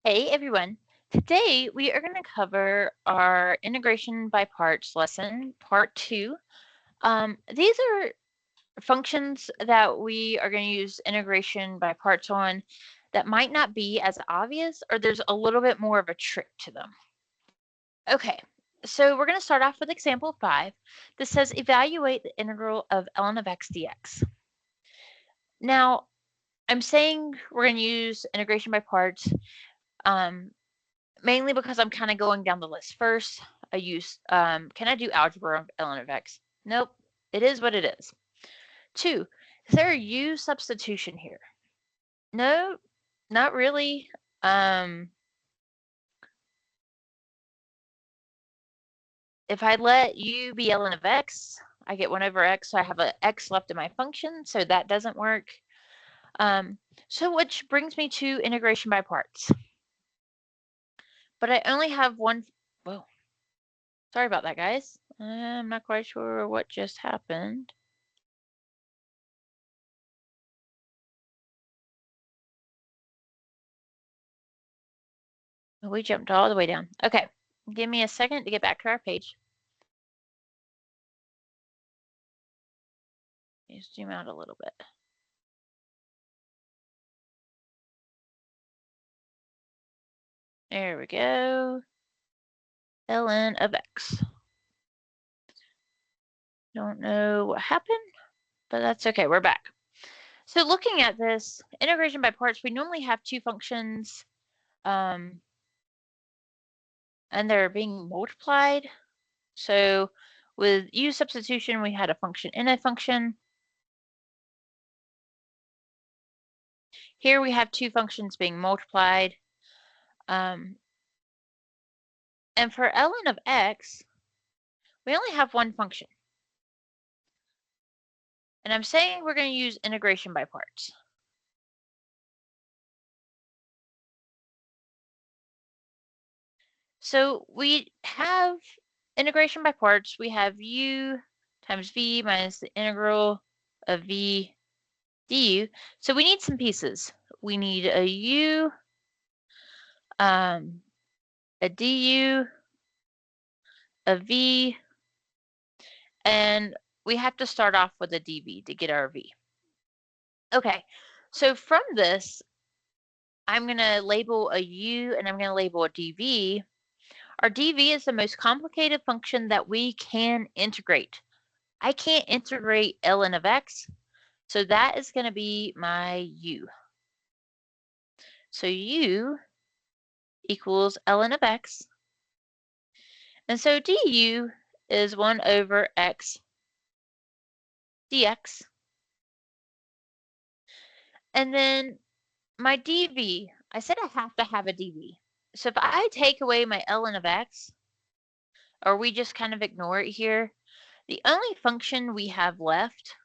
Hey everyone. Today we are going to cover our integration by parts lesson, part 2. These are functions that we are going to use integration by parts on that might not be as obvious, or there's a little bit more of a trick to them. Okay, so we're going to start off with example 5. This says evaluate the integral of ln of x dx. Now, I'm saying we're going to use integration by parts. Mainly because I'm kind of going down the list. First, I use, can I do algebra of ln of x? Nope, it is what it is. 2, is there a u substitution here? No, not really. If I let u be ln of x, I get 1 over x, so I have an x left in my function, so that doesn't work. So which brings me to integration by parts. But I only have one, whoa, sorry about that, guys. I'm not quite sure what just happened. We jumped all the way down. Okay, give me a second to get back to our page. Let me zoom out a little bit. There we go. ln of x. Don't know what happened, but that's okay. We're back. So looking at this integration by parts, we normally have two functions, and they're being multiplied. So with u substitution, we had a function in a function. Here we have two functions being multiplied. And for ln of x, we only have one function. And I'm saying we're going to use integration by parts. So we have integration by parts. We have u times v minus the integral of v du. So we need some pieces. We need a u, a du, a v, and we have to start off with a dv to get our v. Okay, so from this, I'm going to label a u and I'm going to label a dv. Our dv is the most complicated function that we can integrate. I can't integrate ln of x, so that is going to be my u. So u equals ln of x. And so du is 1 over x dx. And then my dv, I said I have to have a dv. So if I take away my ln of x, or we just kind of ignore it here, the only function we have left,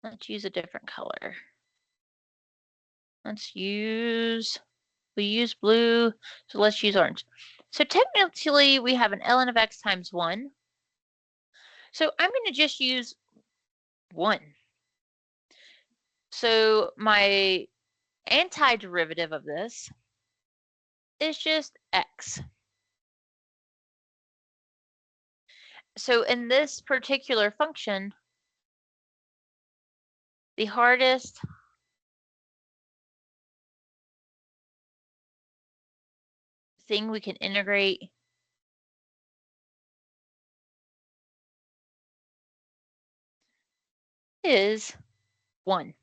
let's use a different color. We use blue, so let's use orange. So technically we have an ln of x times 1. So I'm going to just use 1. So my antiderivative of this is just x. So in this particular function, the hardest thing we can integrate is 1.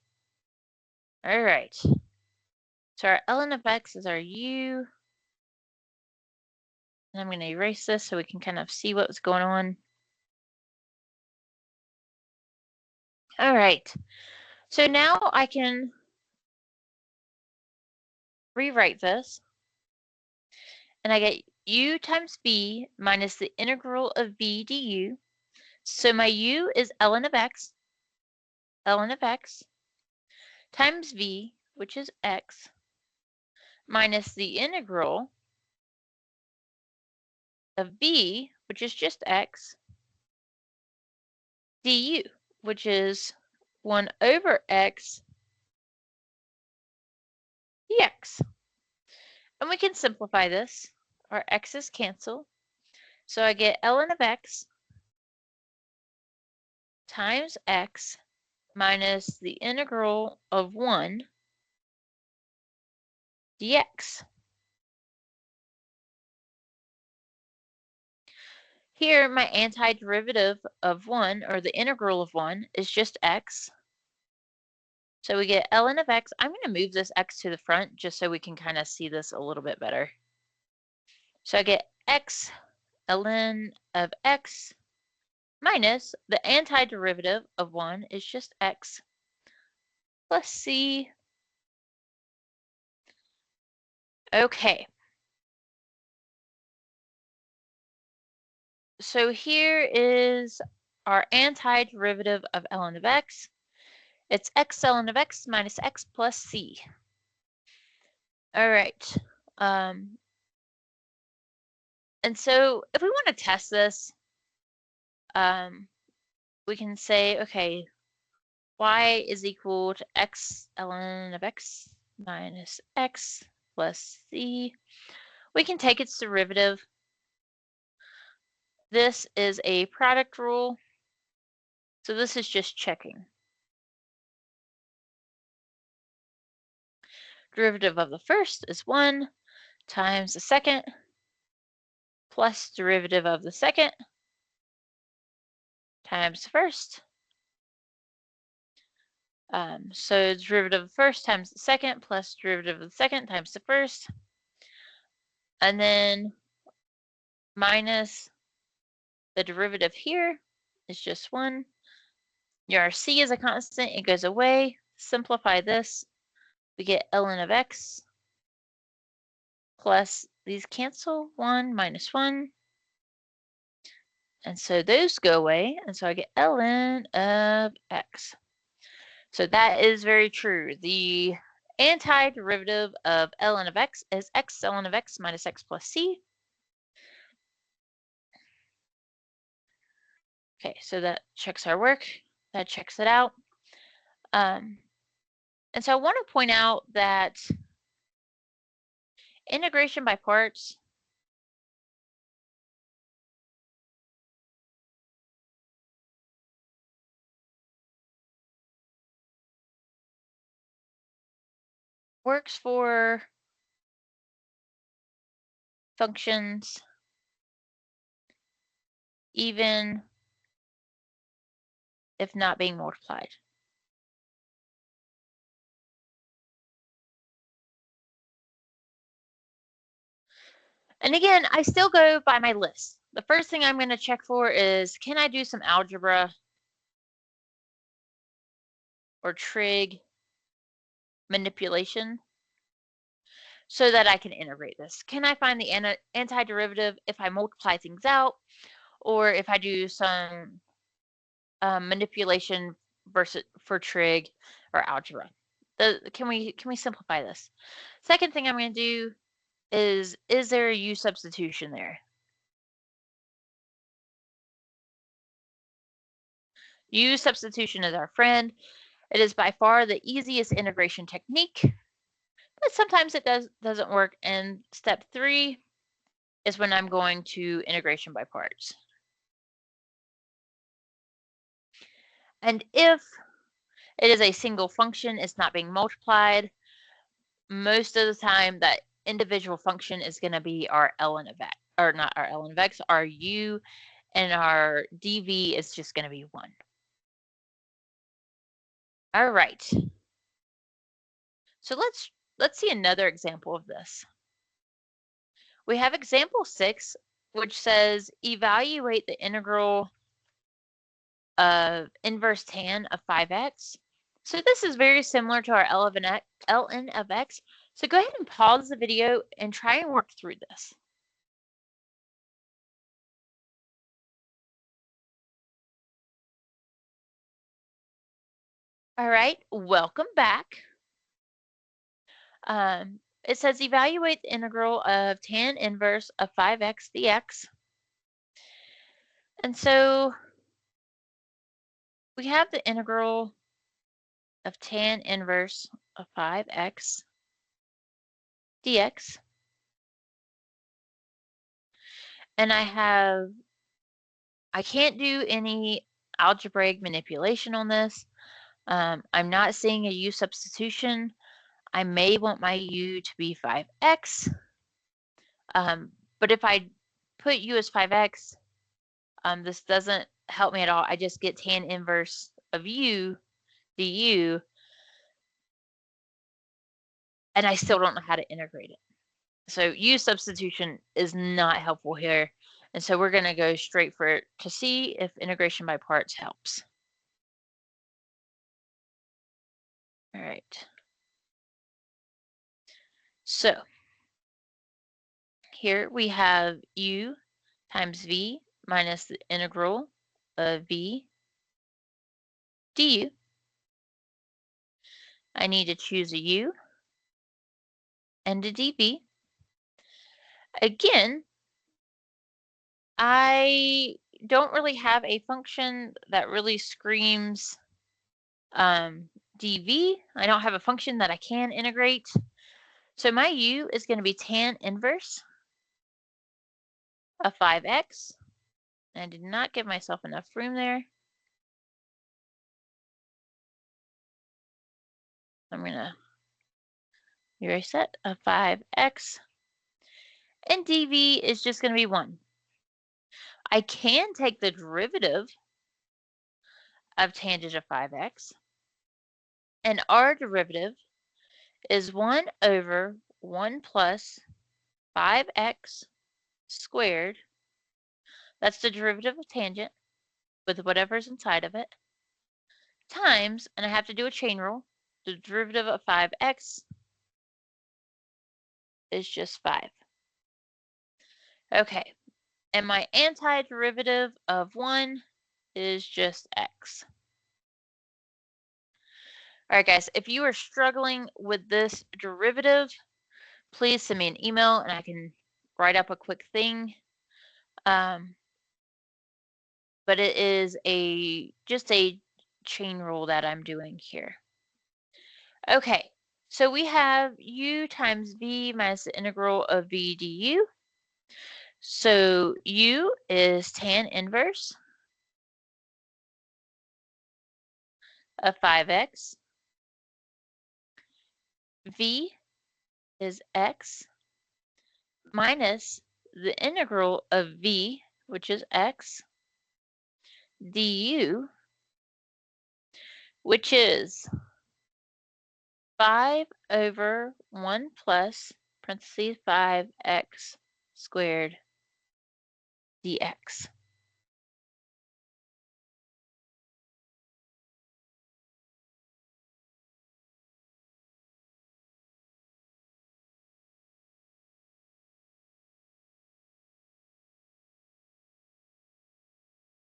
All right. So our ln of x is our u. And I'm going to erase this so we can kind of see what's going on. All right. So now I can rewrite this. And I get u times v minus the integral of v du. So my u is ln of x, times v, which is x, minus the integral of v, which is just x, du, which is 1 over x dx. And we can simplify this. Our x's cancel. So I get ln of x times x minus the integral of 1 dx. Here, my antiderivative of 1, or the integral of 1, is just x. So we get ln of x. I'm going to move this x to the front just so we can kind of see this a little bit better. So I get x ln of x minus the antiderivative of 1 is just x plus c. Okay. So here is our antiderivative of ln of x. It's x ln of x minus x plus c. All right. And so if we want to test this, we can say, okay, y is equal to x ln of x minus x plus c. We can take its derivative. This is a product rule, so this is just checking. Derivative of the first is 1 times the second plus derivative of the second times the first. So derivative of the first times the second plus derivative of the second times the first. And then minus the derivative here is just 1. Your c is a constant, it goes away. Simplify this. We get ln of x plus these cancel, 1 minus 1. And so those go away, and so I get ln of x. So that is very true. The antiderivative of ln of x is x ln of x minus x plus c. Okay, so that checks our work. That checks it out. And so I want to point out that integration by parts works for functions even if not being multiplied. And again, I still go by my list. The first thing I'm going to check for is, can I do some algebra or trig manipulation so that I can integrate this? Can I find the antiderivative if I multiply things out, or if I do some manipulation versus for trig or algebra? Can we simplify this? Second thing I'm going to do is there a u substitution there? U substitution is our friend. It is by far the easiest integration technique, but sometimes it doesn't work. And step 3 is when I'm going to integration by parts. And if it is a single function, it's not being multiplied, most of the time that individual function is going to be our ln of x, or not our ln of x, our u, and our dv is just going to be 1. All right. So let's see another example of this. We have example 6, which says evaluate the integral of inverse tan of 5x. So this is very similar to our ln of x. So go ahead and pause the video and try and work through this. All right, welcome back. It says evaluate the integral of tan inverse of 5x dx. And so we have the integral of tan inverse of 5x dx. And I can't do any algebraic manipulation on this. I'm not seeing a u substitution. I may want my u to be 5x. But if I put u as 5x, this doesn't help me at all. I just get tan inverse of u du, and I still don't know how to integrate it. So u substitution is not helpful here. And so we're going to go straight for it to see if integration by parts helps. All right. So here we have u times v minus the integral of v du. I need to choose a u and a dv. Again, I don't really have a function that really screams dv. I don't have a function that I can integrate. So my u is going to be tan inverse of 5x. I did not give myself enough room there. I'm going to erase that of 5x. And dv is just going to be 1. I can take the derivative of tangent of 5x. And our derivative is 1 over 1 plus 5x squared. That's the derivative of tangent with whatever's inside of it. Times, and I have to do a chain rule, the derivative of 5x is just 5. Okay, and my antiderivative of 1 is just x. All right, guys, if you are struggling with this derivative, please send me an email and I can write up a quick thing. But it is just a chain rule that I'm doing here. Okay, so we have u times v minus the integral of v du. So u is tan inverse of 5x. V is x minus the integral of v, which is x, du, which is 5 over 1 plus parentheses 5x squared dx.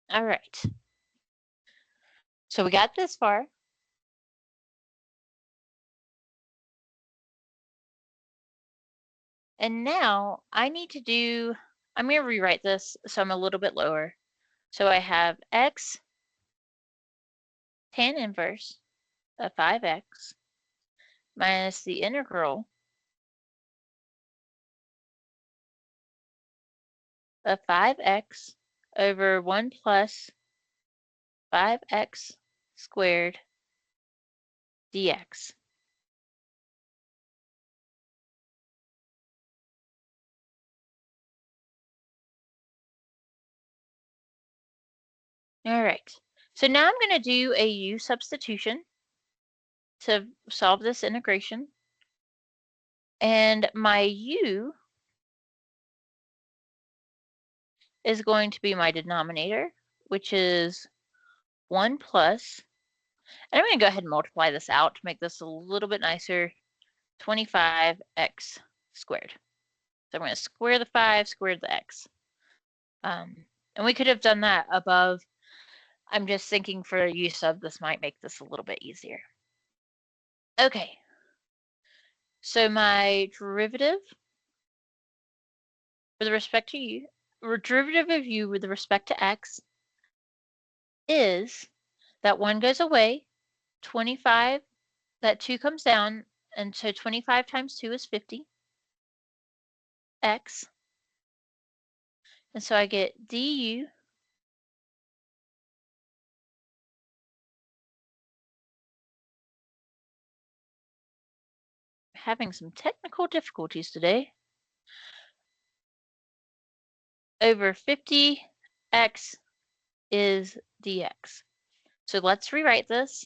All right. So we got this far. And now I need to do, I'm going to rewrite this so I'm a little bit lower. So I have x tan inverse of 5x minus the integral of 5x over 1 plus 5x squared dx. All right, so now I'm going to do a u substitution to solve this integration. And my u is going to be my denominator, which is 1 plus, and I'm going to go ahead and multiply this out to make this a little bit nicer, 25x squared. So I'm going to square the 5, square the x. And we could have done that above. I'm just thinking for u sub, this might make this a little bit easier. Okay. So my derivative with respect to u, derivative of u with respect to x is that 1 goes away, 25, that 2 comes down, and so 25 times 2 is 50, x. And so I get du having some technical difficulties today over 50x is dx. So let's rewrite this.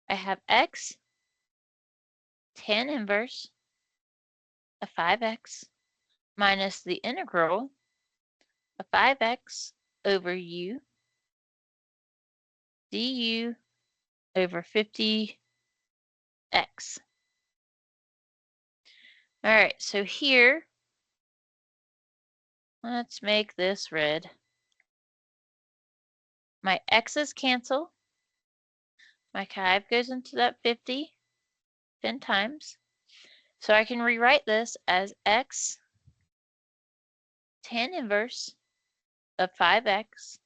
I have x tan inverse of 5x minus the integral of 5x over u du over 50x. All right, so here, let's make this red. My x's cancel. My 5 goes into that 50 10 times. So I can rewrite this as x tan inverse of 5x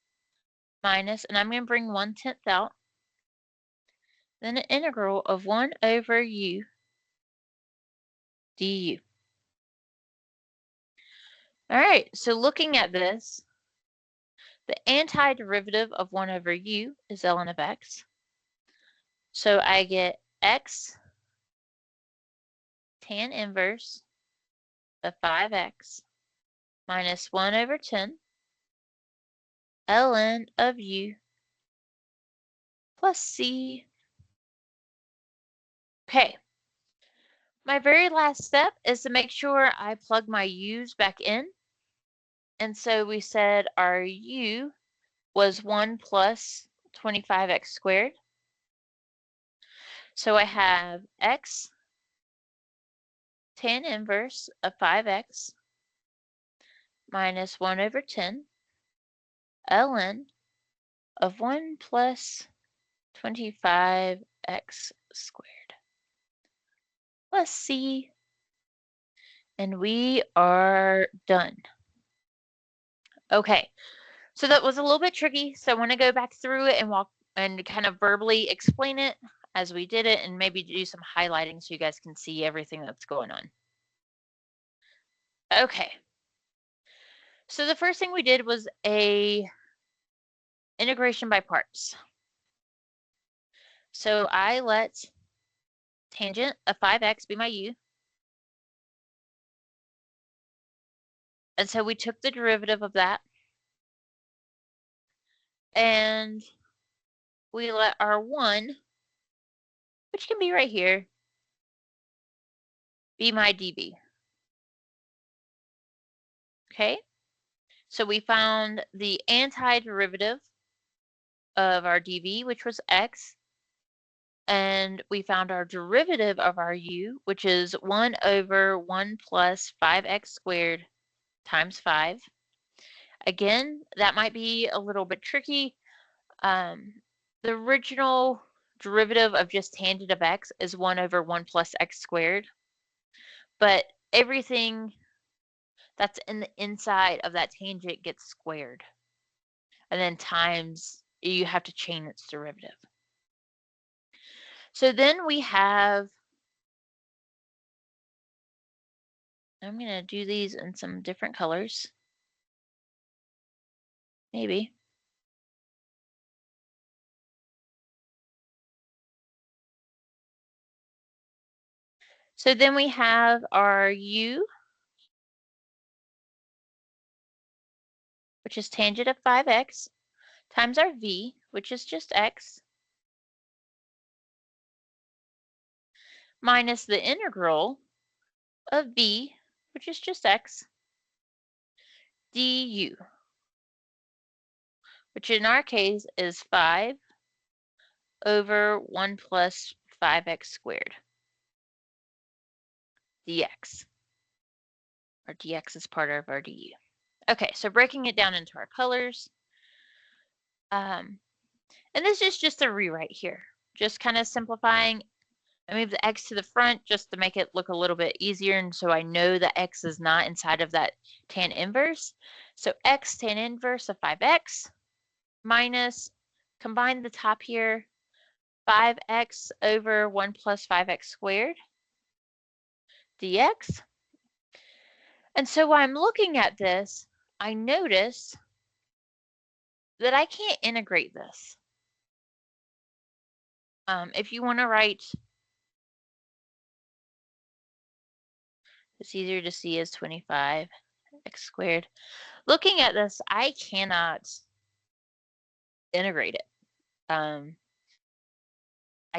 minus, and I'm going to bring 1/10 out, then an integral of 1 over u du. All right, so looking at this, the antiderivative of 1 over u is ln of x. So I get x tan inverse of 5x minus 1 over 10 ln of u plus c. Okay. My very last step is to make sure I plug my u's back in. And so we said our u was 1 plus 25x squared. So I have x tan inverse of 5x minus 1 over 10 ln of 1 plus 25x squared plus c. And we are done. Okay, so that was a little bit tricky. So I want to go back through it and walk and kind of verbally explain it as we did it and maybe do some highlighting so you guys can see everything that's going on. Okay. So the first thing we did was a integration by parts. So I let tangent of 5x be my u. And so we took the derivative of that. And we let our 1, which can be right here, be my dv. Okay? So we found the antiderivative of our dv, which was x. And we found our derivative of our u, which is 1 over 1 plus 5x squared times 5. Again, that might be a little bit tricky. The original derivative of just tangent of x is 1 over 1 plus x squared. But everything that's in the inside of that tangent gets squared. And then times, you have to chain its derivative. So then we have, I'm going to do these in some different colors. Maybe. So then we have our u, which is tangent of 5x, times our v, which is just x, minus the integral of v, which is just x, du, which in our case is 5 over 1 plus 5x squared, dx. Our dx is part of our du. Okay, so breaking it down into our colors. And this is just a rewrite here. Just kind of simplifying. I move the x to the front just to make it look a little bit easier, and so I know that x is not inside of that tan inverse. So x tan inverse of 5x minus, combine the top here, 5x over 1 plus 5x squared dx. And so while I'm looking at this, I notice that I can't integrate this. If you want to write, it's easier to see as 25 x squared. Looking at this, I cannot integrate it. I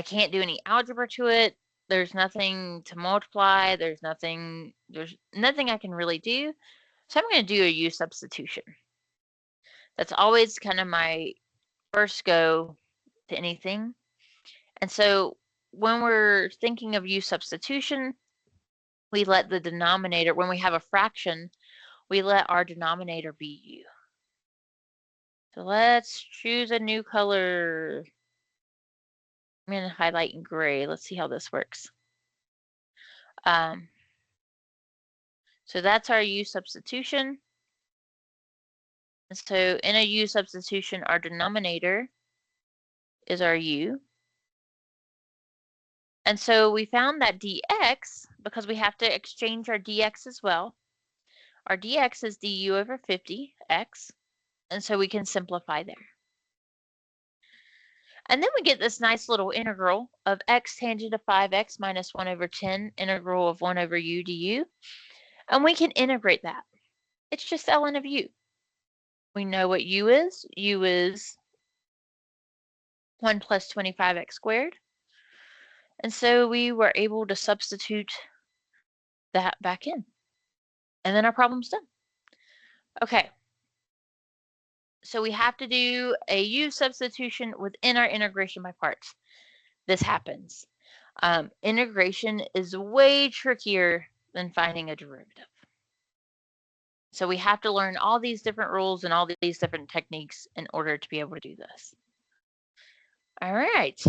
can't do any algebra to it. There's nothing to multiply. There's nothing I can really do. So I'm going to do a u substitution. That's always kind of my first go to anything. And so when we're thinking of u substitution, we let the denominator, when we have a fraction, we let our denominator be u. So let's choose a new color. I'm going to highlight in gray. Let's see how this works. So that's our u substitution. And so in a u substitution, our denominator is our u. And so we found that dx, because we have to exchange our dx as well, our dx is du over 50x, and so we can simplify there. And then we get this nice little integral of x tangent of 5x minus 1 over 10, integral of 1 over u du, and we can integrate that. It's just ln of u. We know what u is. U is 1 plus 25x squared. And so we were able to substitute that back in. And then our problem's done. Okay. So we have to do a u substitution within our integration by parts. This happens. Integration is way trickier than finding a derivative. So we have to learn all these different rules and all these different techniques in order to be able to do this. All right.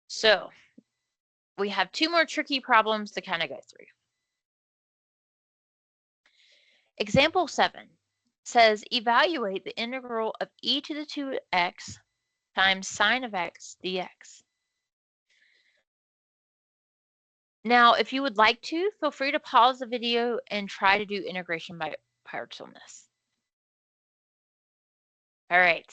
So we have two more tricky problems to kind of go through. Example 7 says evaluate the integral of e to the 2x times sine of x dx. Now, if you would like to, feel free to pause the video and try to do integration by parts on this. All right.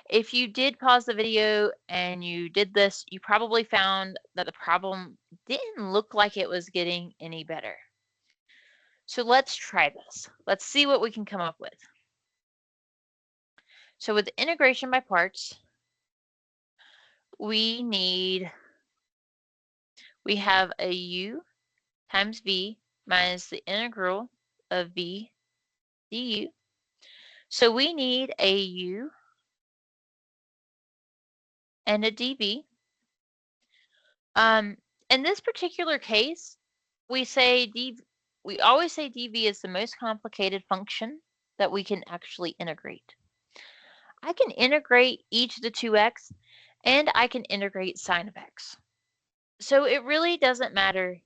If you did pause the video and you did this, you probably found that the problem didn't look like it was getting any better. So let's try this. Let's see what we can come up with. So with integration by parts, we have a u times v minus the integral of v du. So we need a u and a dv. In this particular case, we always say dv is the most complicated function that we can actually integrate. I can integrate e to the 2x, and I can integrate sine of x. So it really doesn't matter.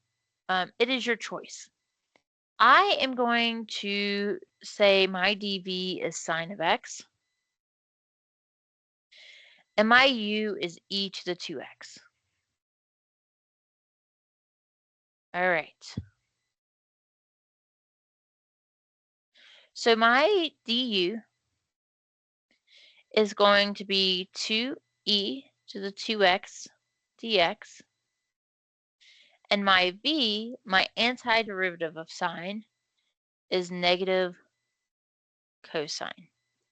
It is your choice. I am going to say my dv is sine of x, and my u is e to the 2x. All right. So my du is going to be 2e to the 2x dx, and my v, my antiderivative of sine, is negative cosine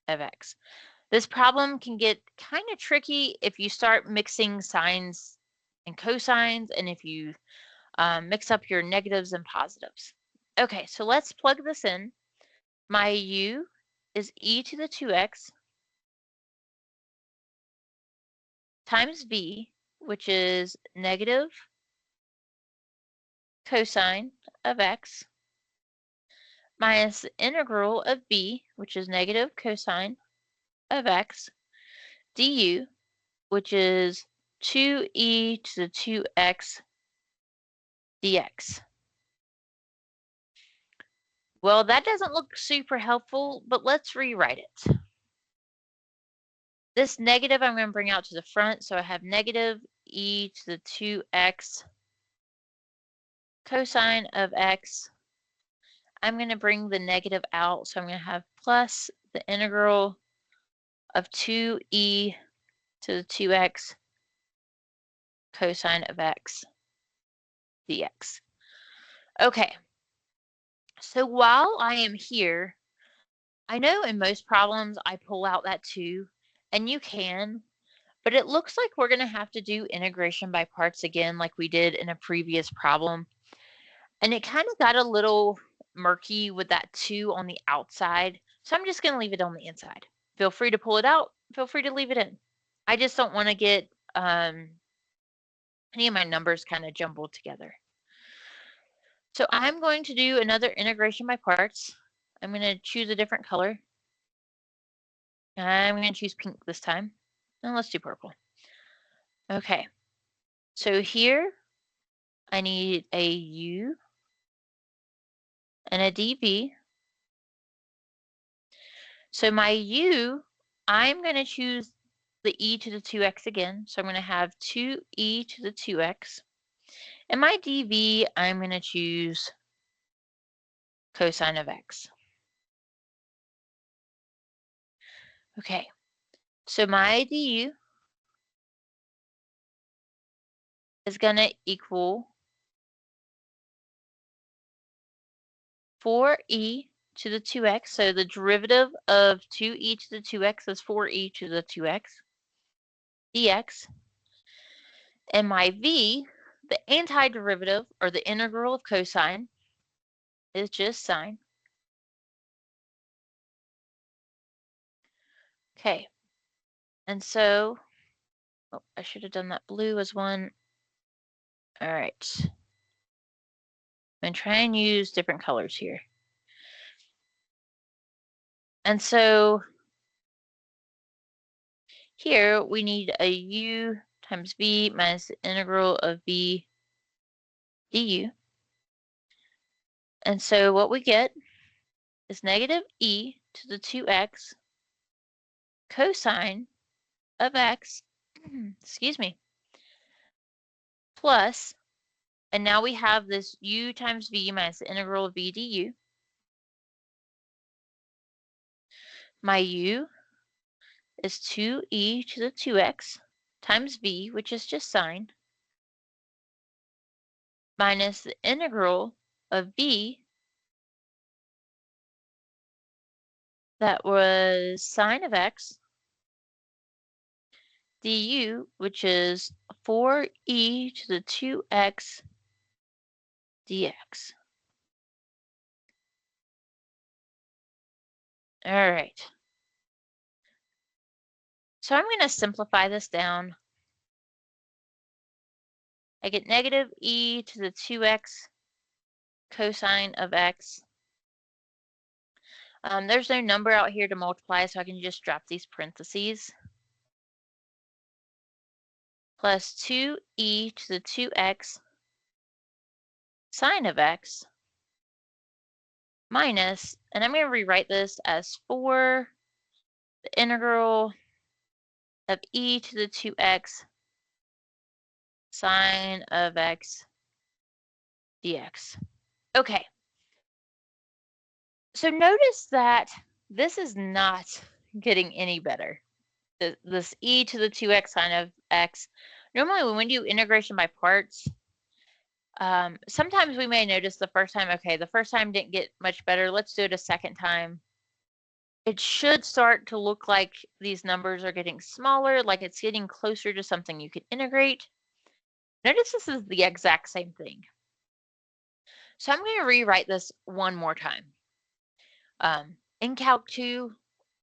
of x. This problem can get kind of tricky if you start mixing sines and cosines, and if you mix up your negatives and positives. Okay, so let's plug this in. My u is e to the 2x times v, which is negative cosine of x, minus the integral of b, which is negative cosine of x, du, which is 2e to the 2x dx. Well, that doesn't look super helpful, but let's rewrite it. This negative I'm going to bring out to the front, so I have negative e to the 2x cosine of x. I'm going to bring the negative out. So I'm going to have plus the integral of 2e to the 2x cosine of x dx. Okay, so while I am here, I know in most problems I pull out that 2, and you can, but it looks like we're going to have to do integration by parts again like we did in a previous problem. And it kind of got a little murky with that 2 on the outside, so I'm just going to leave it on the inside. Feel free to pull it out, feel free to leave it in. I just don't want to get any of my numbers kind of jumbled together. So I'm going to do another integration by parts. I'm going to choose a different color. I'm going to choose pink this time. And let's do purple. Okay. So here I need a u and a dv. So my u, I'm going to choose the e to the 2x again. So I'm going to have 2e to the 2x. And my dv, I'm going to choose cosine of x. Okay, so my du is going to equal 4e to the 2x. So the derivative of 2e to the 2x is 4e to the 2x dx. And my v, the antiderivative, or the integral of cosine, is just sine. Okay, and so, oh, I should have done that blue as one. All right. I'm going to try and use different colors here. And so here we need a u times v minus the integral of v du. And so what we get is negative e to the 2x cosine of x, excuse me, plus, and now we have this u times v minus the integral of v du. My u is 2e to the 2x times v, which is just sine, minus the integral of v, that was sine of x, du, which is 4e to the 2x dx. All right. So I'm going to simplify this down. I get negative e to the 2x cosine of x. There's no number out here to multiply, so I can just drop these parentheses. Plus 2e to the 2x sine of x minus, and I'm going to rewrite this as 4 the integral of e to the 2x sine of x dx. Okay. So notice that this is not getting any better. This e to the 2x sine of x. Normally when we do integration by parts, sometimes we may notice the first time, okay, the first time didn't get much better. Let's do it a second time. It should start to look like these numbers are getting smaller, like it's getting closer to something you can integrate. Notice this is the exact same thing. So I'm going to rewrite this one more time. In Calc 2,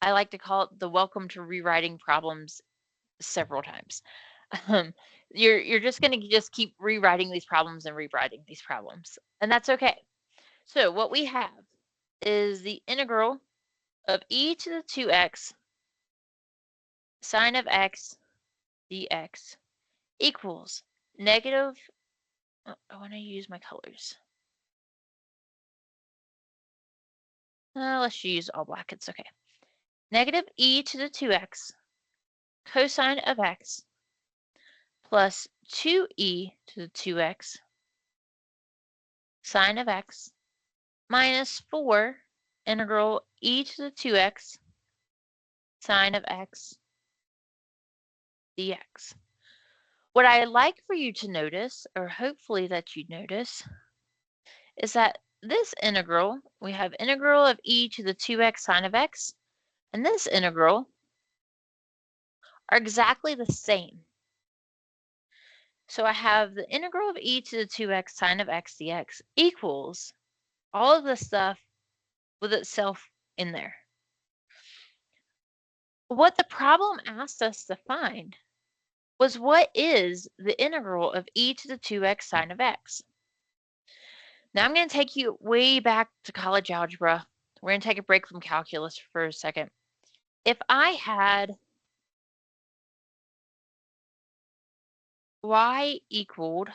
I like to call it the welcome to rewriting problems several times. You're just going to just keep rewriting these problems and rewriting these problems, and that's okay. So what we have is the integral of e to the 2x sine of x dx equals negative, oh, I want to use my colors. Let's use all black, it's okay. Negative e to the 2x cosine of x plus 2e to the 2x sine of x minus 4 integral e to the 2x sine of x dx. What I like for you to notice, or hopefully that you notice, is that this integral, we have integral of e to the 2x sine of x, and this integral are exactly the same. So I have the integral of e to the 2x sine of x dx equals all of this stuff with itself in there. What the problem asked us to find was what is the integral of e to the 2x sine of x? Now I'm going to take you way back to college algebra. We're going to take a break from calculus for a second. If I had y equaled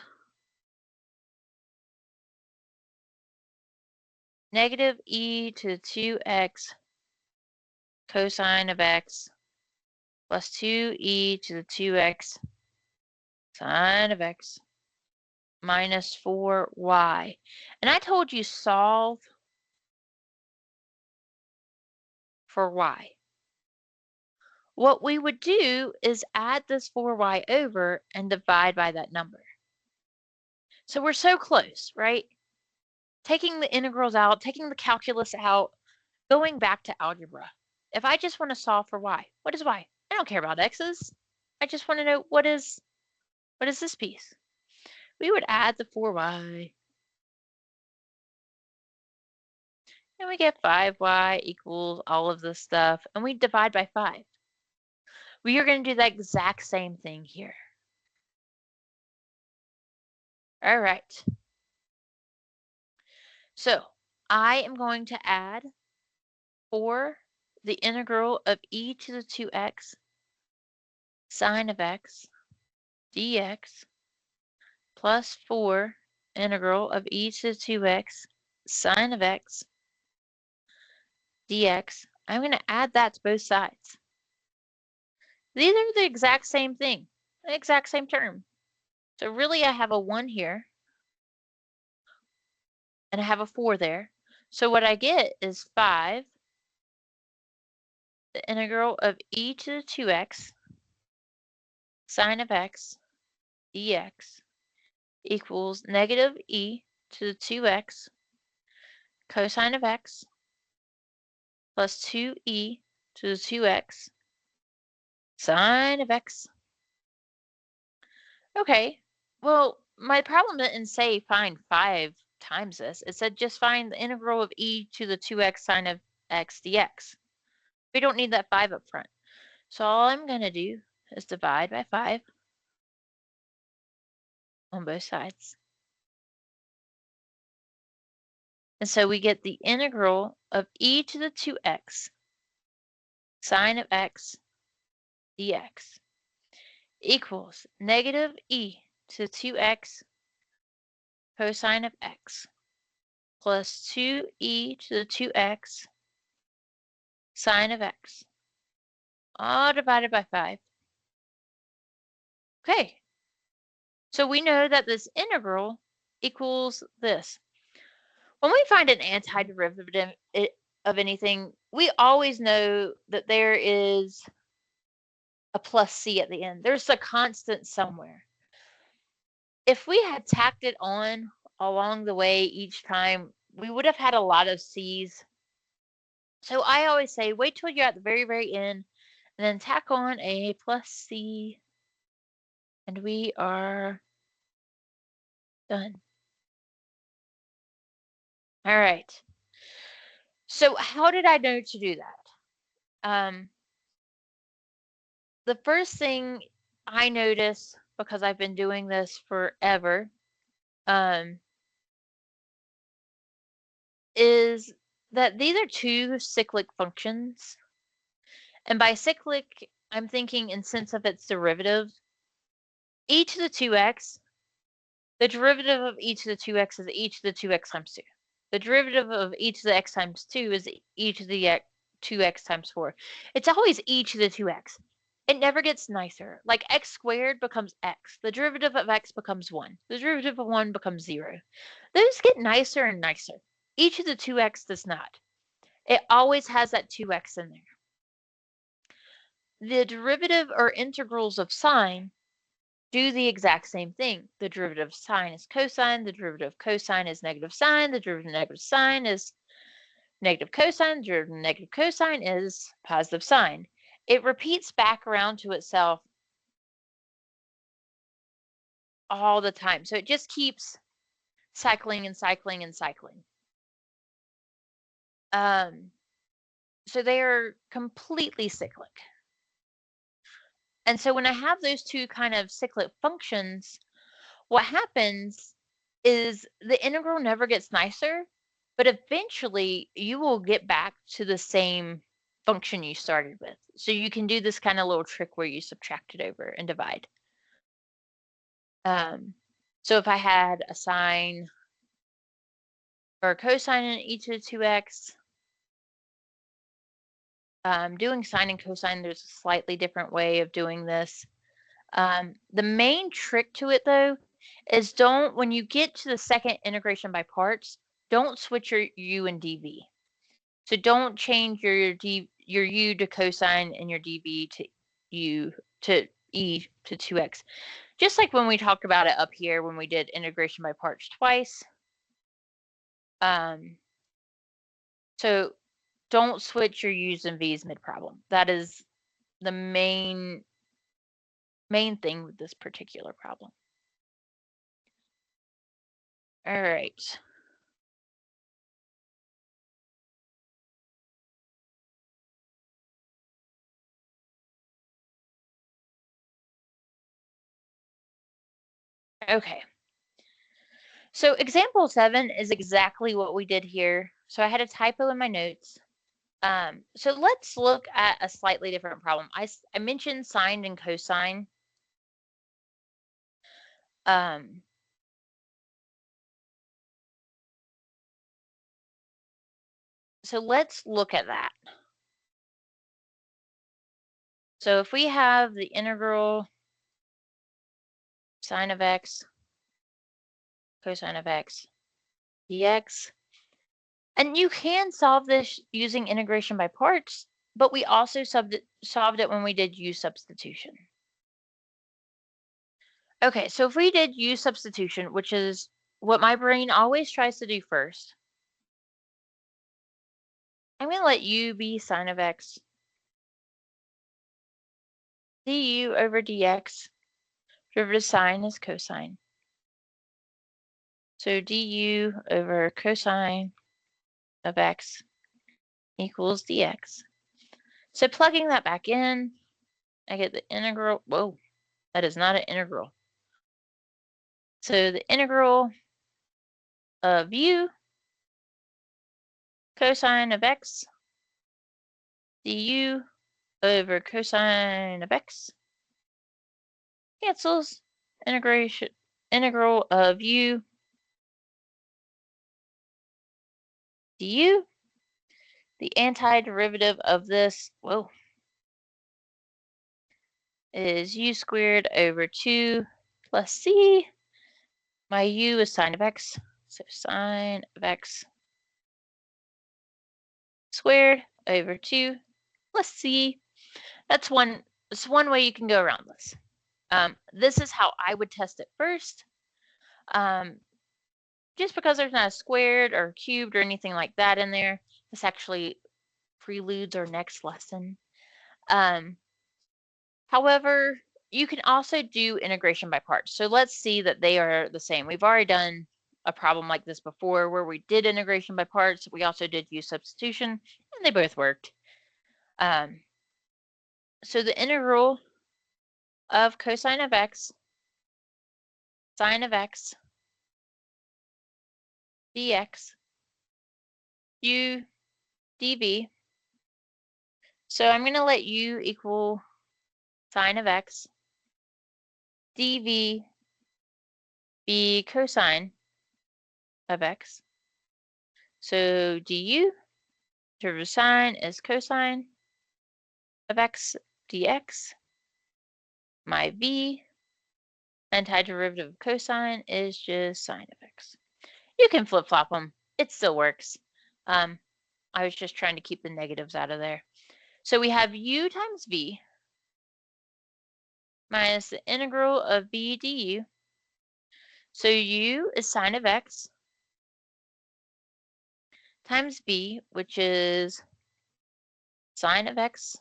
negative e to the 2x cosine of x plus 2e to the 2x sine of x minus 4y. And I told you solve for y. What we would do is add this 4y over and divide by that number. So we're so close, right? Taking the integrals out, taking the calculus out, going back to algebra. If I just want to solve for y, what is y? I don't care about x's. I just want to know what is this piece? We would add the 4y. And we get 5y equals all of this stuff, and we divide by 5. We are going to do the exact same thing here. All right. So I am going to add 4 the integral of e to the 2x sine of x dx plus 4 integral of e to the 2x sine of x dx. I'm going to add that to both sides. These are the exact same thing, the exact same term. So really I have a 1 here, and I have a 4 there. So what I get is 5, the integral of e to the 2x sine of x dx equals negative e to the 2x cosine of x plus 2e to the 2x sine of x. Okay, well, my problem didn't say find 5 times this. It said just find the integral of e to the 2x sine of x dx. We don't need that 5 up front. So all I'm going to do is divide by 5 on both sides. And so we get the integral of e to the 2x sine of x dx equals negative e to 2x cosine of x plus 2e to the 2x sine of x, all divided by 5. Okay, so we know that this integral equals this. When we find an antiderivative of anything, we always know that there is a plus c at the end. There's a constant somewhere. If we had tacked it on along the way each time, we would have had a lot of c's. So I always say wait till you're at the very, very end and then tack on a plus c, and we are done. All right. So how did I know to do that? The first thing I notice, because I've been doing this forever, is that these are two cyclic functions. And by cyclic, I'm thinking in sense of its derivative. E to the 2x, the derivative of e to the 2x is e to the 2x times 2. The derivative of e to the x times 2 is e to the 2x times 4. It's always e to the 2x. It never gets nicer. Like x squared becomes x. The derivative of x becomes 1. The derivative of 1 becomes 0. Those get nicer and nicer. Each of the 2x does not. It always has that 2x in there. The derivative or integrals of sine do the exact same thing. The derivative of sine is cosine, the derivative of cosine is negative sine, the derivative of negative sine is negative cosine, the derivative of negative cosine is positive sine. It repeats back around to itself all the time. So it just keeps cycling and cycling and cycling. So they are completely cyclic. And so when I have those two kind of cyclic functions, what happens is the integral never gets nicer, but eventually you will get back to the same function you started with. So you can do this kind of little trick where you subtract it over and divide. So if I had a sine or a cosine in each of the 2x, doing sine and cosine, there's a slightly different way of doing this. The main trick to it, though, is when you get to the second integration by parts, don't switch your u and dv. So don't change your u to cosine and your dv to u to e to 2x. Just like when we talked about it up here when we did integration by parts twice. So don't switch your u's and v's mid-problem. That is the main thing with this particular problem. All right. Okay. So example 7 is exactly what we did here. So I had a typo in my notes. So let's look at a slightly different problem. I mentioned sine and cosine. So let's look at that. So if we have the integral sine of x, cosine of x, dx, and you can solve this using integration by parts, but we also solved it when we did u substitution. Okay, so if we did u substitution, which is what my brain always tries to do first, I'm going to let u be sine of x du over dx. Derivative of sine is cosine. So du over cosine of x equals dx. So plugging that back in, I get the integral. Whoa, that is not an integral. So the integral of u cosine of x du over cosine of x cancels. Integral of u du. The antiderivative of this, is u squared over 2 plus c. My u is sine of x, so sine of x squared over 2 plus c. That's one way you can go around this. This is how I would test it first. Just because there's not a squared or cubed or anything like that in there, this actually preludes our next lesson. However, you can also do integration by parts. So let's see that they are the same. We've already done a problem like this before where we did integration by parts. We also did u substitution, and they both worked. So the integral of cosine of x, sine of x, dx, u dv. So I'm going to let u equal sine of x, dv be cosine of x. So du, derivative of sine is cosine of x dx. My v, antiderivative of cosine, is just sine of x. You can flip-flop them. it still works. I was just trying to keep the negatives out of there. So we have u times v minus the integral of v du. So u is sine of x times v, which is sine of x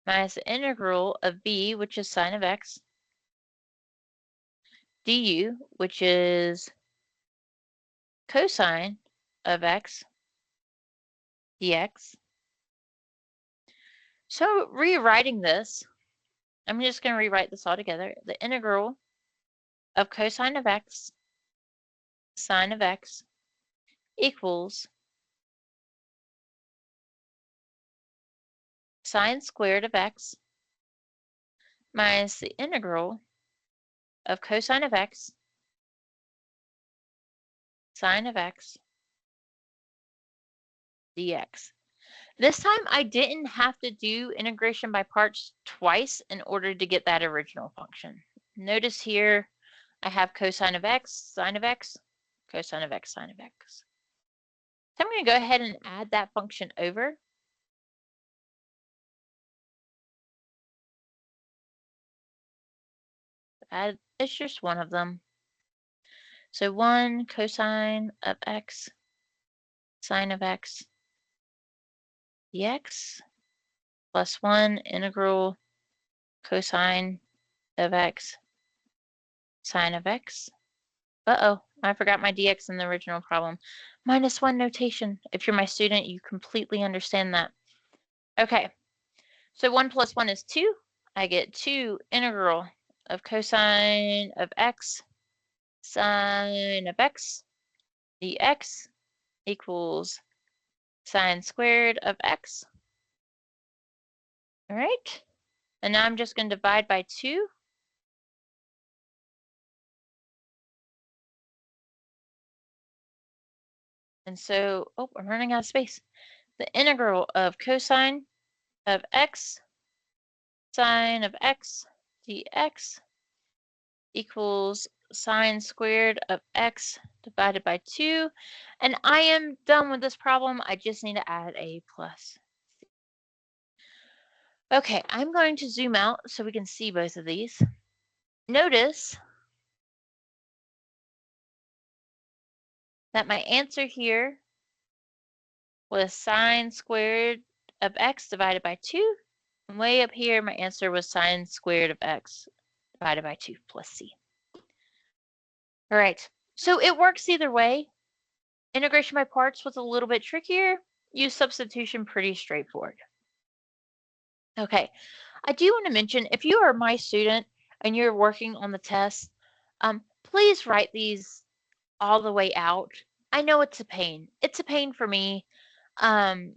minus the integral of v, which is sine of x, du, which is cosine of x dx. So rewriting this, I'm just going to rewrite this all together. The integral of cosine of x sine of x equals sine squared of x minus the integral of cosine of x sine of x dx. This time I didn't have to do integration by parts twice in order to get that original function. Notice here I have cosine of x, sine of x, cosine of x, sine of x. So I'm going to go ahead and add that function over. It's just one of them. So 1 cosine of x sine of x dx plus 1 integral cosine of x sine of x. Uh-oh, I forgot my dx in the original problem. -1 notation. If you're my student, you completely understand that. Okay, so 1 plus 1 is 2. I get 2 integral of cosine of x sine of x dx equals sine squared of x. All right, and now I'm just going to divide by 2. And so, oh, I'm running out of space. The integral of cosine of x sine of x dx equals sine squared of x divided by 2. And I am done with this problem. I just need to add a plus. Okay, I'm going to zoom out so we can see both of these. Notice that my answer here was sine squared of x divided by 2. And way up here, my answer was sine squared of x divided by 2 plus c. All right, so it works either way. Integration by parts was a little bit trickier. Use substitution, pretty straightforward. Okay, I do want to mention, if you are my student and you're working on the test, please write these all the way out. I know it's a pain. It's a pain for me to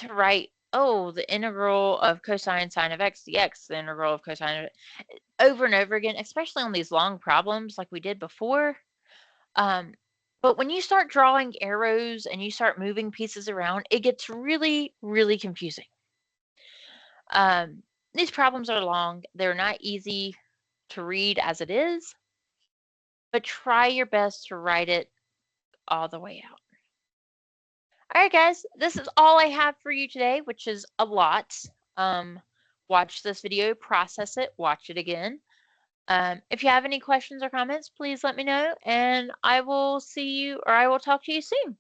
write, oh, the integral of cosine sine of x dx, the integral of cosine of over and over again, especially on these long problems like we did before. But when you start drawing arrows and you start moving pieces around, it gets really, really confusing. These problems are long. They're not easy to read as it is, but try your best to write it all the way out. All right, guys, this is all I have for you today, which is a lot. Watch this video, process it, watch it again. If you have any questions or comments, please let me know, and I will see you, or I will talk to you soon.